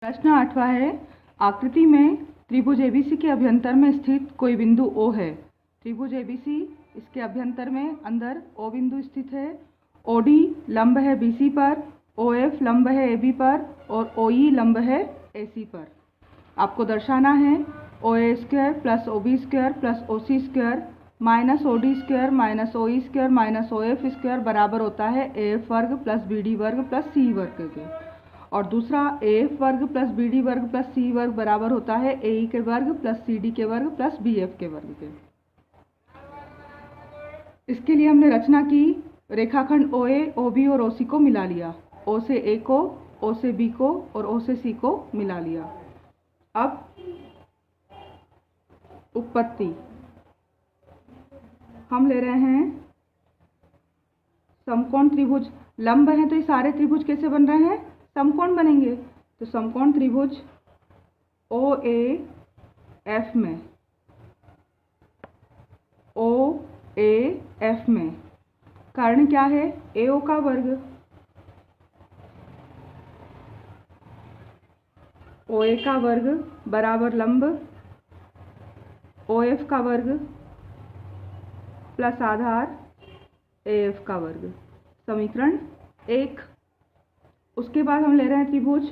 प्रश्न 8वां है। आकृति में त्रिभुज एबीसी के अभ्यंतर में स्थित कोई बिंदु O है। त्रिभुज एबीसी, इसके अभ्यंतर में अंदर O बिंदु स्थित है। OD लंब है BC पर, OF लंब है AB पर और OE लंब है AC पर। आपको दर्शाना है OA square plus OB square plus OC square minus OD square minus OE square minus OF square बराबर होता है AF वर्ग प्लस BD वर्ग प्लस C वर्ग के। और दूसरा AF वर्ग प्लस BD वर्ग प्लस C वर्ग बराबर होता है AE के वर्ग प्लस CD के वर्ग प्लस BF के वर्ग के। इसके लिए हमने रचना की, रेखाखंड OA, OB और OC को मिला लिया, O से A को, O से B को और O से C को मिला लिया। अब उत्पत्ति हम ले रहे हैं समकोण त्रिभुज। लंब है तो ये सारे त्रिभुज कैसे बन रहे हैं? समकोण बनेंगे। तो समकोण त्रिभुज OAF में, OAF में कारण क्या है? AO का वर्ग, OA का वर्ग बराबर लंब OF का वर्ग प्लस आधार AF का वर्ग। समीकरण 1। उसके बाद हम ले रहे हैं त्रिभुज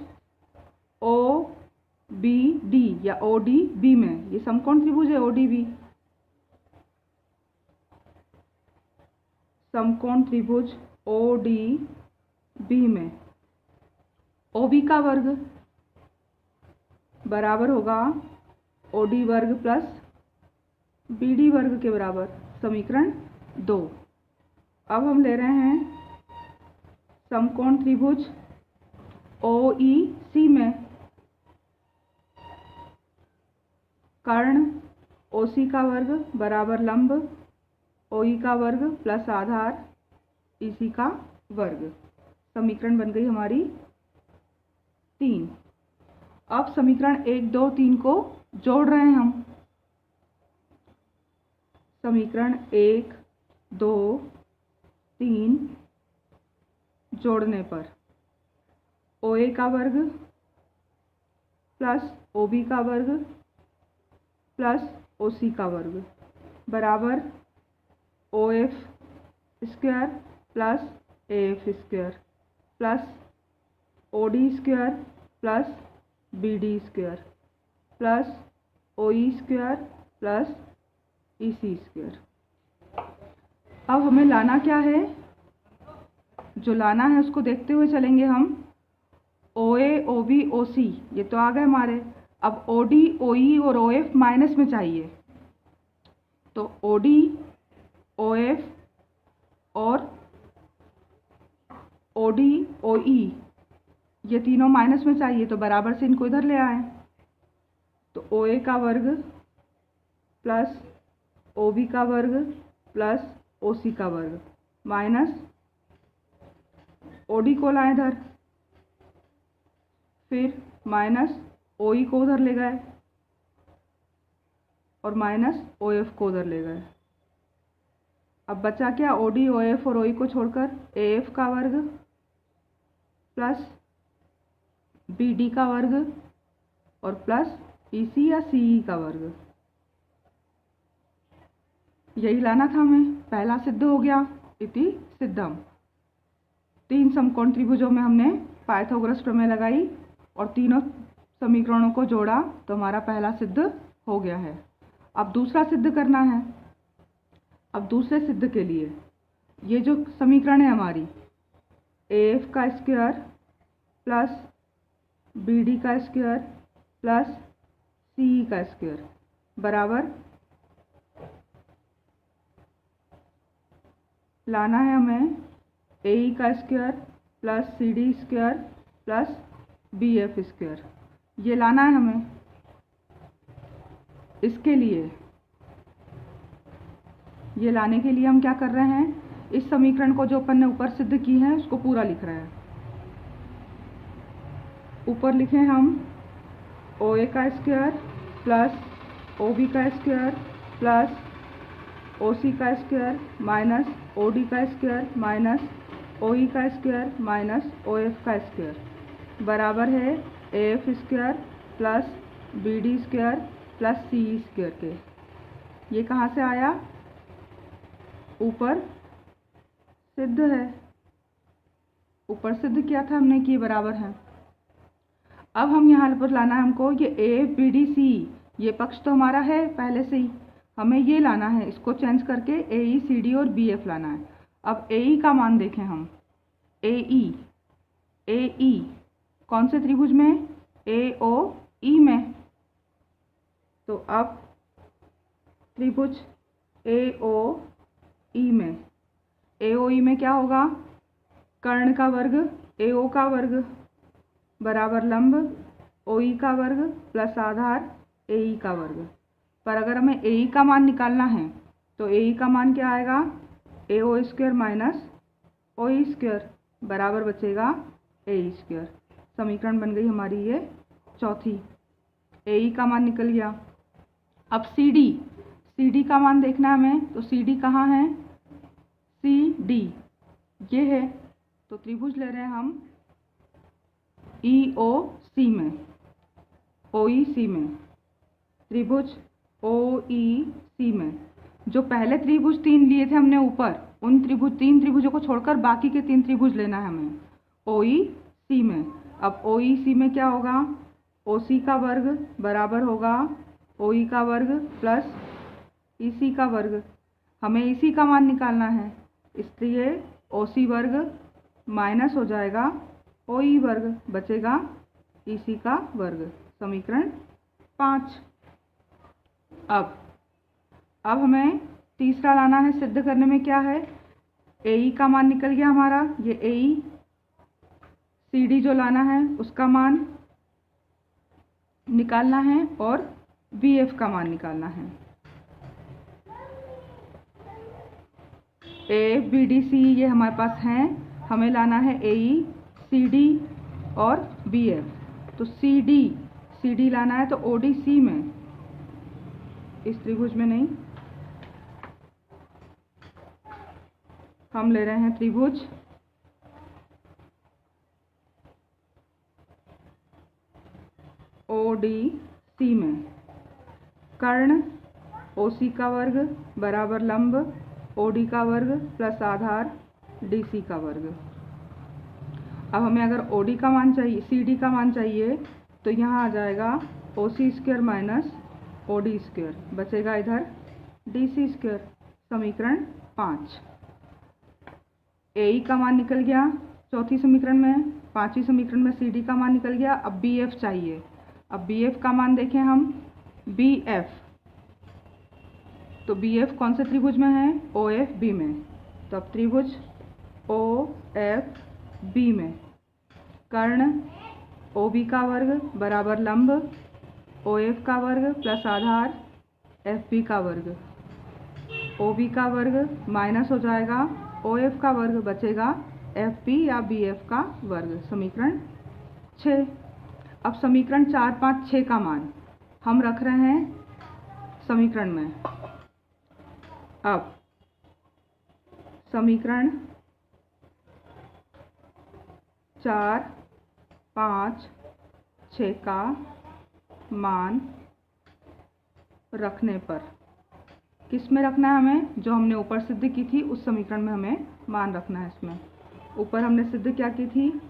OBD या ODB में। ये समकोण त्रिभुज है ODB, समकोण त्रिभुज ODB में OB का वर्ग बराबर होगा OD वर्ग प्लस BD वर्ग के बराबर। समीकरण 2। अब हम ले रहे हैं समकोण त्रिभुज OEC में कर्ण OC का वर्ग बराबर लंब OE का वर्ग प्लस आधार EC का वर्ग। समीकरण बन गई हमारी 3। अब समीकरण 1, 2, 3 को जोड़ रहे हैं हम। समीकरण 1, 2, 3 जोड़ने पर OA का वर्ग प्लस OB का वर्ग प्लस OC का वर्ग बराबर OF square plus AF square plus OD square plus BD square plus OE square plus EC square. अब हमें लाना क्या है? जो लाना है उसको देखते हुए चलेंगे हम। OA, OB, OC ये तो आ गए हमारे। अब OD, OE और OF माइनस में चाहिए, तो OD, OF और OD, OE ये तीनों माइनस में चाहिए, तो बराबर से इनको इधर ले आए। तो OA का वर्ग प्लस OB का वर्ग प्लस OC का वर्ग माइनस OD को लाए इधर, फिर माइनस OE को उधर ले गए और माइनस OF को उधर ले गए। अब बचा क्या? OD, OF और OE को छोड़कर AF का वर्ग प्लस BD का वर्ग और प्लस EC या CE का वर्ग। यही लाना था हमें। पहला सिद्ध हो गया, इति सिद्धम। 3 समकोण त्रिभुजों में हमने पाइथागोरस प्रमेय लगाई और तीनों समीकरणों को जोड़ा, तो हमारा पहला सिद्ध हो गया है। अब दूसरा सिद्ध करना है। अब दूसरे सिद्ध के लिए ये जो समीकरण है हमारी, AF का स्क्वायर प्लस BD का स्क्वायर प्लस CE का स्क्वायर बराबर लाना है हमें AE का square plus CD square plus BF square. ये लाना है हमें। इसके लिए, ये लाने के लिए हम क्या कर रहे हैं? इस समीकरण को जो अपन ने ऊपर सिद्ध की है उसको पूरा लिख रहे हैं। ऊपर लिखे हम OA का स्क्वायर प्लस OB का स्क्वायर प्लस OC का स्क्वायर माइनस OD का स्क्वायर माइनस OE का स्क्वायर माइनस OF का स्क्वायर बराबर है AF square plus BD square plus CE square के। ये कहाँ से आया? ऊपर सिद्ध है, ऊपर सिद्ध किया था हमने कि ये बराबर है। अब हम यहाँ पर लाना है हमको ये AF BD CE, ये पक्ष तो हमारा है पहले से ही, हमें ये लाना है, इसको चेंज करके AE CD और BF लाना है। अब AE का मान देखें हम, AE कौन से त्रिभुज में? AOE में। तो अब त्रिभुज AOE में क्या होगा? कर्ण का वर्ग AO का वर्ग बराबर लंब OE का वर्ग प्लस आधार AE का वर्ग। पर अगर हमें AE का मान निकालना है तो AE का मान क्या आएगा? AO square minus OE square बराबर बचेगा AE स्क्वायर। समीकरण बन गई हमारी ये चौथी। AE का मान निकल गया। अब CD का मान देखना है हमें, तो CD कहाँ है? CD ये है, तो त्रिभुज ले रहे हैं हम EOC में, OEC में, त्रिभुज OEC में। जो पहले त्रिभुज 3 लिए थे हमने ऊपर, उन तीन त्रिभुजों को छोड़कर बाकी के 3 त्रिभुज लेना है हमें OEC में। अब OEC में क्या होगा? OC का वर्ग बराबर होगा OE का वर्ग प्लस EC का वर्ग। हमें EC का मान निकालना है, इसलिए OC वर्ग माइनस हो जाएगा OE वर्ग, बचेगा EC का वर्ग। समीकरण 5। अब हमें तीसरा लाना है, सिद्ध करने में क्या है? AE का मान निकल गया हमारा, ये AE CD जो लाना है उसका मान निकालना है और BF का मान निकालना है। AF BD CE ये हमारे पास हैं, हमें लाना है AE CD और BF। तो CD लाना है तो ODC में, इस त्रिभुज में नहीं, हम ले रहे हैं त्रिभुज ODC में। कर्ण OC का वर्ग बराबर लंब OD का वर्ग प्लस आधार DC का वर्ग। अब हमें अगर OD का मान चाहिए, CD का मान चाहिए, तो यहाँ आ जाएगा OC square minus OD square, बचेगा इधर DC स्क्वायर। समीकरण 5। AE का मान निकल गया चौथी समीकरण में, पांचवी समीकरण में CD का मान निकल गया। अब BF चाहिए। अब BF का मान देखें हम, BF, तो BF कौन से त्रिभुज में है? OFB में। तो अब त्रिभुज OFB में कर्ण OB का वर्ग बराबर लंब OF का वर्ग प्लस आधार FB का वर्ग। OB का वर्ग माइनस हो जाएगा OF का वर्ग, बचेगा FB या BF का वर्ग। समीकरण 6। अब समीकरण 4, 5, 6 का मान हम रख रहे हैं समीकरण में। अब समीकरण 4, 5, 6 का मान रखने पर किस में रखना है हमें? जो हमने ऊपर सिद्ध की थी उस समीकरण में हमें मान रखना है। इसमें ऊपर हमने सिद्ध क्या की थी?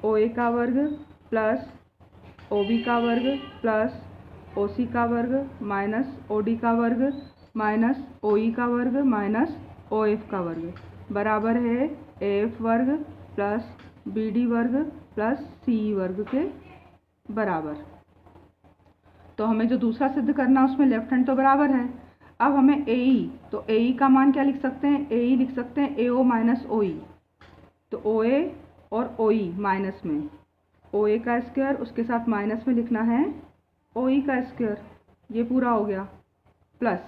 OA का वर्ग प्लस OB का वर्ग प्लस OC का वर्ग माइनस OD का वर्ग माइनस OE का वर्ग माइनस OF का वर्ग बराबर है AF वर्ग प्लस BD वर्ग प्लस CE वर्ग के बराबर। तो हमें जो दूसरा सिद्ध करना है उसमें लेफ्ट हैंड तो बराबर है। अब हमें AE, तो AE का मान क्या लिख सकते हैं? AE लिख सकते हैं AO माइनस OE। तो OA और OE माइनस में OA का स्क्वायर, उसके साथ माइनस में लिखना है OE का स्क्वायर, ये पूरा हो गया। प्लस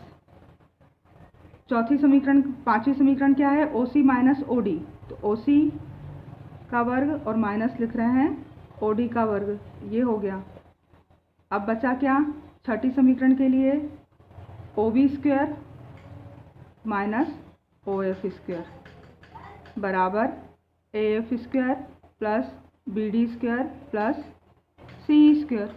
चौथी समीकरण, पांचवी समीकरण क्या है? OC माइनस OD, तो OC का वर्ग और माइनस लिख रहे हैं OD का वर्ग, ये हो गया। अब बचा क्या छठी समीकरण के लिए? OB square minus OF square बराबर AF square plus BD square plus c²।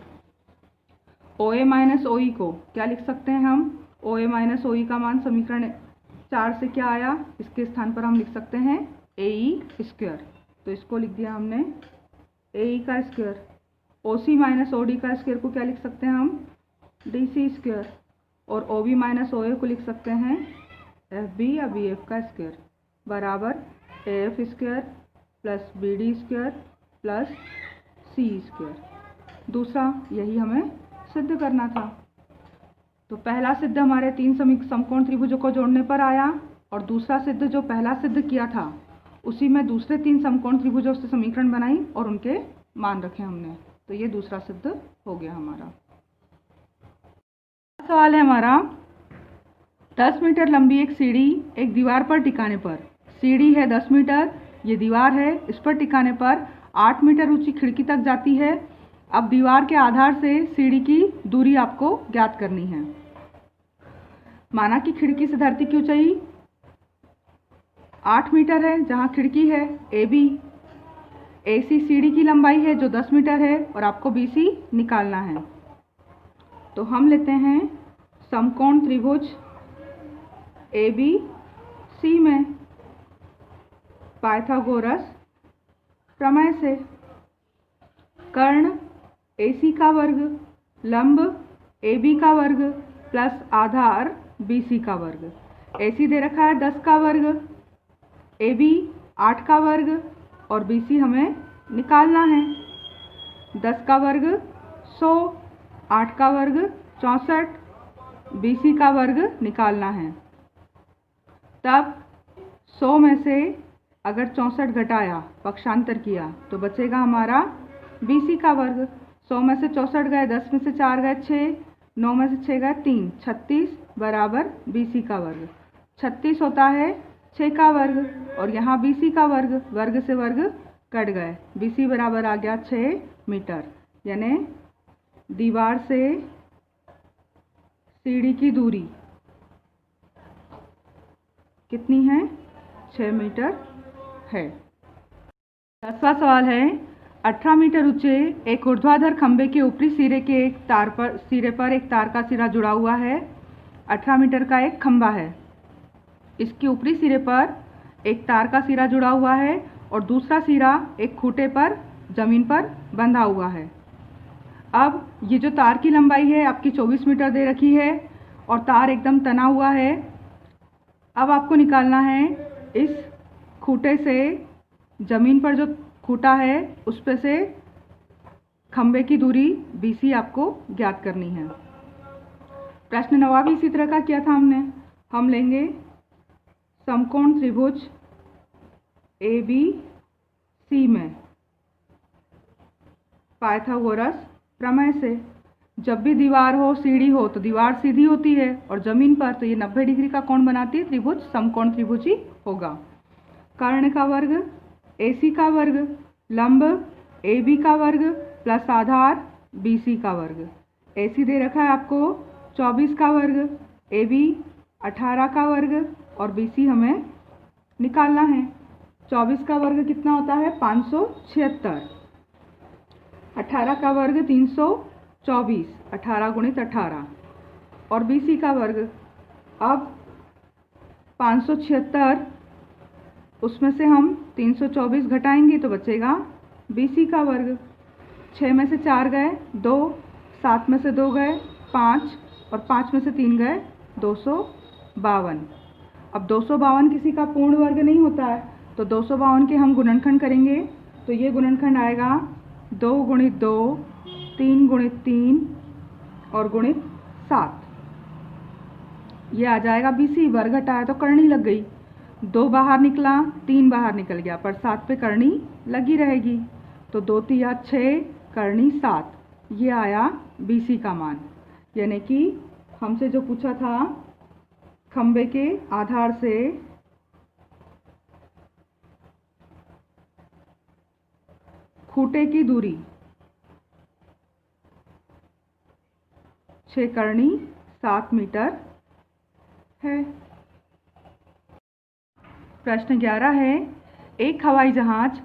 OA minus OE को क्या लिख सकते हैं हम? OA माइनस OE का मान समीकरण 4 से क्या आया? इसके स्थान पर हम लिख सकते हैं AE²। तो इसको लिख दिया हमने AE का स्क्वायर। OC माइनस OD का स्क्वायर को क्या लिख सकते हैं हम? DC²। और OB माइनस OA को लिख सकते हैं FB या BF का स्क्वायर बराबर AF² plus BD² plus C²। दूसरा यही हमें सिद्ध करना था। तो पहला सिद्ध हमारे 3 समकोण त्रिभुजों को जोड़ने पर आया, और दूसरा सिद्ध जो पहला सिद्ध किया था उसी में दूसरे 3 समकोण त्रिभुजों से समीकरण बनाई और उनके मान रखे हमने। तो ये दूसरा सिद्ध हो गया हमारा। सवाल है हमारा, 10 मीटर लंबी एक सीढ़ी एक दीवार पर टिकाने पर, सीढ़ी है 10 मीटर, ये दीवार है, इस पर टिकाने पर 8 मीटर ऊंची खिड़की तक जाती है। अब दीवार के आधार से सीढ़ी की दूरी आपको ज्ञात करनी है। माना कि खिड़की से धरती की ऊंचाई 8 मीटर है, जहां खिड़की है AB। AC सीढ़ी की लंबाई है जो 10 मीटर है, और आपको BC निकालना है। तो हम लेते हैं समकोण त्रिभुज ABC में पाइथागोरस प्रमेय से कर्ण AC का वर्ग लंब AB का वर्ग प्लस आधार BC का वर्ग। AC दे रखा है 10 का वर्ग, AB 8 का वर्ग और BC हमें निकालना है। 10 का वर्ग 100, 8 का वर्ग 64, BC का वर्ग निकालना है। तब 100 में से अगर 64 घटाया, पक्षांतर किया, तो बचेगा हमारा BC का वर्ग। 100 में से 64 गए, 10 में से 4 गए 6, 9 में से 6 गए 3, 36 बराबर BC का वर्ग। 36 होता है 6 का वर्ग, और यहाँ BC का वर्ग, वर्ग से वर्ग कट गए, BC बराबर आ गया 6 मीटर। यानी दीवार से सीढ़ी की दूरी कितनी है? 6 मीटर है। 10वां सवाल है, 18 मीटर ऊंचे एक ऊर्ध्वाधर खंभे के ऊपरी सिरे पर एक तार का सिरा जुड़ा हुआ है। 18 मीटर का एक खंभा है, इसके ऊपरी सिरे पर एक तार का सिरा जुड़ा हुआ है और दूसरा सिरा एक खूंटे पर जमीन पर बंधा हुआ है। अब ये जो तार की लंबाई है आपकी 24 मीटर दे रखी है और तार एकदम तना हुआ है। अब आपको निकालना है इस खूंटे से, जमीन पर जो खूंटा है उस पे से खंभे की दूरी BC आपको ज्ञात करनी है। प्रश्न 9वां भी इसी तरह का किया था हमने। हम लेंगे समकोण त्रिभुज ABC में पाइथागोरस प्रमेय से जब भी दीवार हो, सीढ़ी हो, तो दीवार सीधी होती है और जमीन पर तो ये 90 डिग्री का कोण बनाती है, त्रिभुज समकोण त्रिभुज ही होगा। कर्ण का वर्ग AC का वर्ग लंब AB का वर्ग प्लस आधार BC का वर्ग। AC दे रखा है आपको 24 का वर्ग, AB 18 का वर्ग और BC हमें निकालना है। 24 का वर्ग कितना होता है? 576। 18 का वर्ग 324, 18 गुणित 18 और BC का वर्ग। अब 576, उसमें से हम 324 घटाएंगे तो बचेगा BC का वर्ग। 6 में से 4 गए 2, 7 में से 2 गए 5 और 5 में से 3 गए 252। अब 252 किसी का पूर्ण वर्ग नहीं होता है, तो 252 के हम गुणनखंड करेंगे तो ये गुणनखंड आएगा 2 गुणित 2, 3 गुणित 3 और गुणित 7। ये आ जाएगा BC। वर्ग हटाया तो करनी लग गई, 2 बाहर निकला 3 बाहर निकल गया, पर 7 पे करनी लगी रहेगी, तो 2 तिया 6 करनी 7। ये आया BC का मान। यानी कि हमसे जो पूछा था खंबे के आधार से खूंटे की दूरी 6 करनी 7 मीटर है। प्रश्न 11 है, एक हवाई जहाज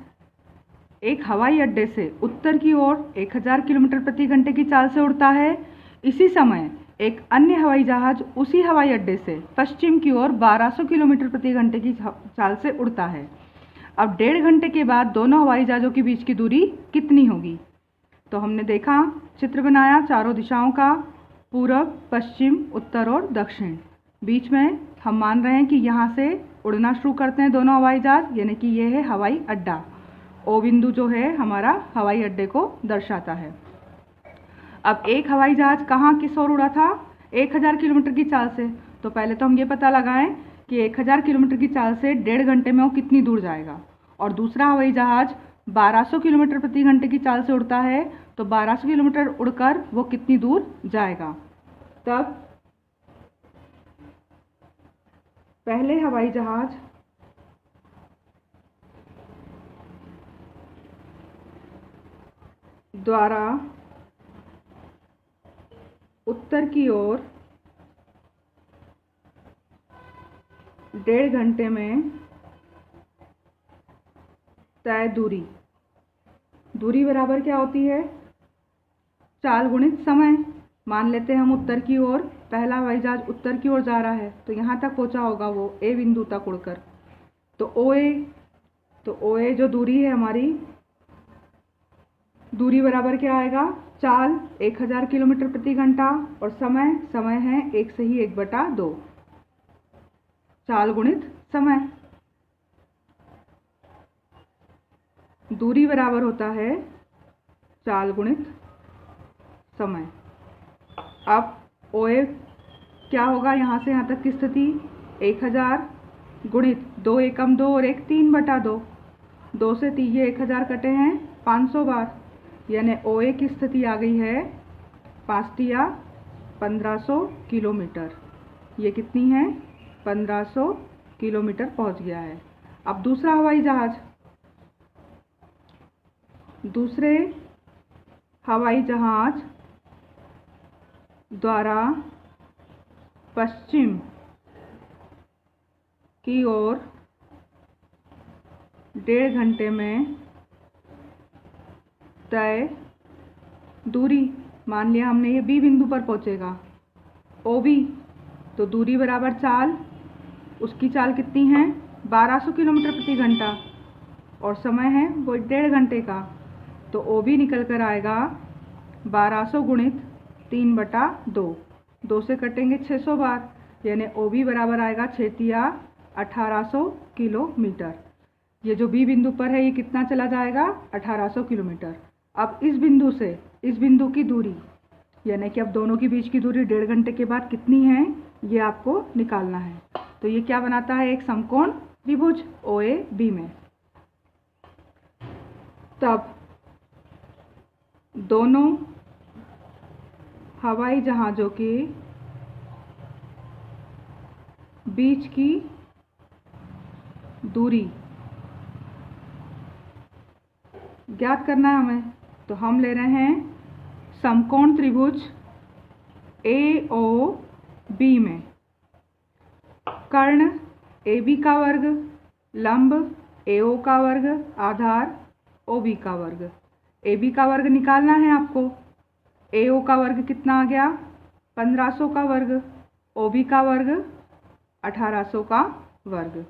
एक हवाई अड्डे से उत्तर की ओर 1000 किलोमीटर प्रति घंटे की चाल से उड़ता है, इसी समय एक अन्य हवाई जहाज उसी हवाई अड्डे से पश्चिम की ओर 1200 किलोमीटर प्रति घंटे की चाल से उड़ता है। अब 1.5 घंटे के बाद दोनों हवाई जहाज़ों के बीच की दूरी कितनी होगी? तो हमने देखा, चित्र बनाया चारों दिशाओं का, पूरब, पश्चिम, उत्तर और दक्षिण। बीच में हम मान रहे हैं कि यहाँ से उड़ना शुरू करते हैं दोनों हवाई जहाज, यानी कि ये है हवाई अड्डा। ओ बिंदु जो है हमारा हवाई अड्डे को दर्शाता है। अब एक हवाई जहाज कहाँ किस ओर उड़ा था? 1000 किलोमीटर की चाल से। तो पहले तो हम ये पता लगाएं कि 1000 किलोमीटर की चाल से 1.5 घंटे में वो कितनी दूर जाएगा। और दूसरा हवाई जहाज 1200 किलोमीटर प्रति घंटे की चाल से उड़ता है, तो 1200 किलोमीटर उड़कर वो कितनी दूर जाएगा। तब पहले हवाई जहाज द्वारा उत्तर की ओर 1.5 घंटे में तय दूरी बराबर क्या होती है? चाल गुणित समय। मान लेते हैं हम उत्तर की ओर, पहला हवाई जहाज उत्तर की ओर जा रहा है, तो यहाँ तक पहुँचा होगा वो ए बिंदु तक उड़कर। तो ओ ए जो दूरी है हमारी, दूरी बराबर क्या आएगा? चाल 1000 किलोमीटर प्रति घंटा और समय है 1 से ही 1/2। चाल गुणित समय, दूरी बराबर होता है चाल गुणित समय। अब OA क्या होगा? यहाँ से यहाँ तक की स्थिति 1000 गुणित 2 एकम 2 और 1 3/2। 2 से 3 ये 1000 कटे हैं 500 बार, यानी OA की स्थिति आ गई है 5 या 1500 किलोमीटर। ये कितनी है? 1500 किलोमीटर पहुँच गया है। अब दूसरा हवाई जहाज, दूसरे हवाई जहाज द्वारा पश्चिम की ओर 1.5 घंटे में तय दूरी, मान लिया हमने ये बी बिंदु पर पहुंचेगा OB, तो दूरी बराबर चाल, उसकी चाल कितनी है? 1200 किलोमीटर प्रति घंटा और समय है वो 1.5 घंटे का। तो OB निकल कर आएगा 1200 गुणित 3/2। 2 से कटेंगे 600 बार, यानी OB बराबर आएगा 6 या 1800 किलोमीटर। ये जो बी बिंदु पर है ये कितना चला जाएगा? 1800 किलोमीटर। अब इस बिंदु से इस बिंदु की दूरी, यानी कि अब दोनों के बीच की दूरी 1.5 घंटे के बाद कितनी है, ये आपको निकालना है। तो ये क्या बनाता है? एक समकोण त्रिभुज OAB में। तब दोनों हवाई जहाज़ों के बीच की दूरी ज्ञात करना है हमें। तो हम ले रहे हैं समकोण त्रिभुज AOB में कर्ण AB का वर्ग, लंब AO का वर्ग, आधार OB का वर्ग। AB का वर्ग निकालना है आपको। AO का वर्ग कितना आ गया? 1500 का वर्ग, OB का वर्ग 1800 का वर्ग।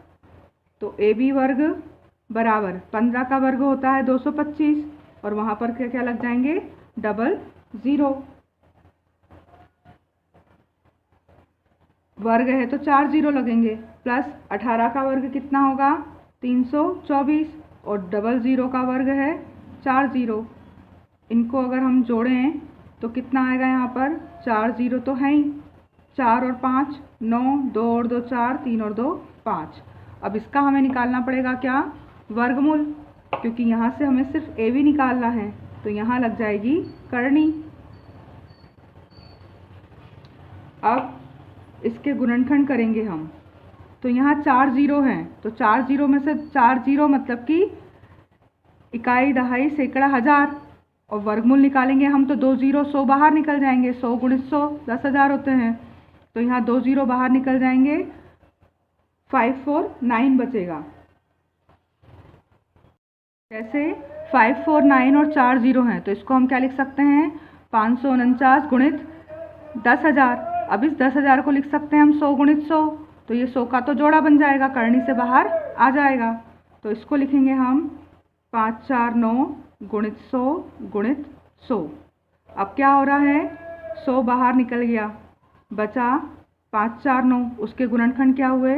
तो AB वर्ग बराबर 15 का वर्ग होता है 225 और वहाँ पर क्या क्या लग जाएंगे? Double zero. वर्ग है तो 4 ज़ीरो लगेंगे, प्लस 18 का वर्ग कितना होगा? 324 और डबल ज़ीरो का वर्ग है 4 ज़ीरो। इनको अगर हम जोड़ें तो कितना आएगा? यहाँ पर 4 ज़ीरो तो है ही, 4 और 5 9, 2 और 2 4, 3 और 2 5। अब इसका हमें निकालना पड़ेगा क्या? वर्गमूल, क्योंकि यहाँ से हमें सिर्फ AB निकालना है, तो यहाँ लग जाएगी करनी। अब इसके गुणनखंड करेंगे हम, तो यहाँ 4 ज़ीरो हैं, तो 4 ज़ीरो में से 4 ज़ीरो मतलब कि इकाई, दहाई, सैकड़ा, हज़ार, और वर्गमूल निकालेंगे हम तो 2 ज़ीरो 100 बाहर निकल जाएंगे। 100 गुणित 100 10,000 होते हैं, तो यहाँ 2 ज़ीरो बाहर निकल जाएंगे, 549 बचेगा। जैसे 5 4 9 और 4 0 हैं, तो इसको हम क्या लिख सकते हैं 549 गुणित 10,000। अब इस 10,000 को लिख सकते हैं हम 100 गुणित 100, तो ये 100 का तो जोड़ा बन जाएगा, करनी से बाहर आ जाएगा। तो इसको लिखेंगे हम 549 गुणित 100 गुणित 100। अब क्या हो रहा है 100 बाहर निकल गया, बचा 549, उसके गुणनखंड क्या हुए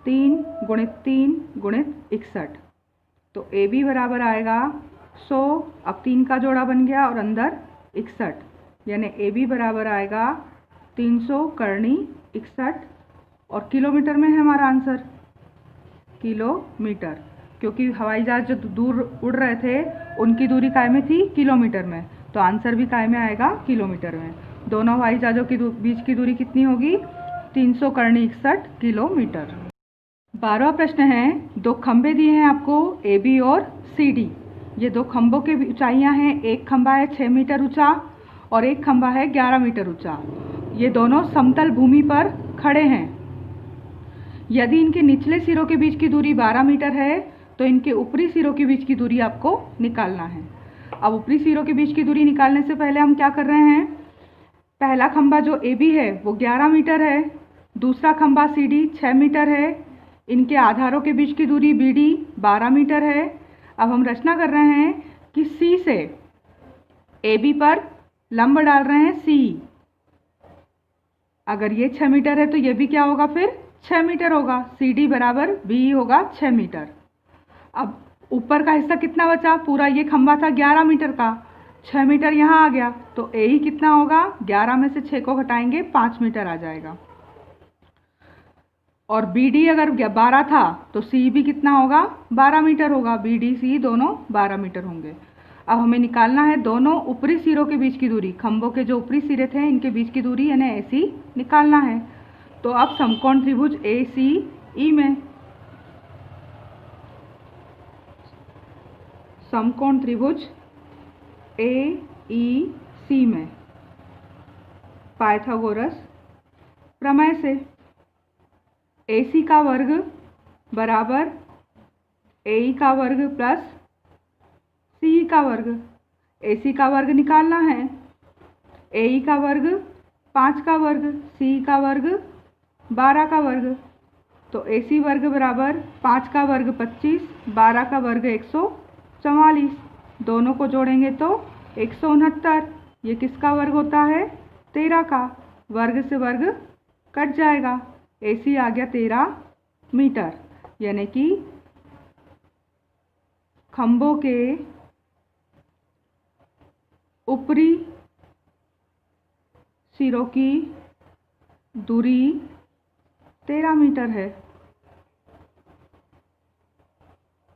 3 गुणित 3 गुणित 61। तो ए बी बराबर आएगा 100, अब 3 का जोड़ा बन गया और अंदर 61, यानी ए बी बराबर आएगा 300 करनी 61, और किलोमीटर में है हमारा आंसर, किलोमीटर, क्योंकि हवाई जहाज जो दूर उड़ रहे थे उनकी दूरी काय में थी किलोमीटर में, तो आंसर भी काय में आएगा किलोमीटर में। दोनों हवाई जहाज़ों की बीच की दूरी कितनी होगी 300 करनी 61 किलोमीटर। 12वां प्रश्न है, दो खंबे दिए हैं आपको ए बी और सी डी। ये दो खंभों की ऊंचाइयां हैं, एक खंभा है 6 मीटर ऊंचा और एक खंभा है 11 मीटर ऊंचा। ये दोनों समतल भूमि पर खड़े हैं। यदि इनके निचले सिरों के बीच की दूरी 12 मीटर है तो इनके ऊपरी सिरों के बीच की दूरी आपको निकालना है। अब ऊपरी सिरों के बीच की दूरी निकालने से पहले हम क्या कर रहे हैं, पहला खंभा जो ए बी है वो 11 मीटर है, दूसरा खंभा सी डी 6 मीटर है, इनके आधारों के बीच की दूरी बी डी 12 मीटर है। अब हम रचना कर रहे हैं कि सी से ए बी पर लंब डाल रहे हैं सी। अगर ये 6 मीटर है तो ये भी क्या होगा फिर 6 मीटर होगा, सी डी बराबर बी होगा 6 मीटर। अब ऊपर का हिस्सा कितना बचा, पूरा ये खंभा था 11 मीटर का, 6 मीटर यहाँ आ गया, तो ए ही कितना होगा 11 में से 6 को घटाएंगे 5 मीटर आ जाएगा। और बी डी अगर 12 था तो सी भी कितना होगा 12 मीटर होगा, बी डी सी दोनों 12 मीटर होंगे। अब हमें निकालना है दोनों ऊपरी सिरों के बीच की दूरी, खंभों के जो ऊपरी सिरे थे इनके बीच की दूरी यानी ए सी निकालना है। तो अब समकोण त्रिभुज ए सी ई में, समकोण त्रिभुज ए ई सी में पाइथागोरस प्रमेय से ए सी का वर्ग बराबर ए ई का वर्ग प्लस सी का वर्ग। ए सी का वर्ग निकालना है, ए ई का वर्ग 5 का वर्ग, सी का वर्ग 12 का वर्ग। तो ए सी वर्ग बराबर 5 का वर्ग 25, 12 का वर्ग 144, दोनों को जोड़ेंगे तो 169। ये किसका वर्ग होता है 13 का, वर्ग से वर्ग कट जाएगा, ए सी आ गया 13 मीटर। यानी कि खंभों के ऊपरी सिरों की दूरी 13 मीटर है।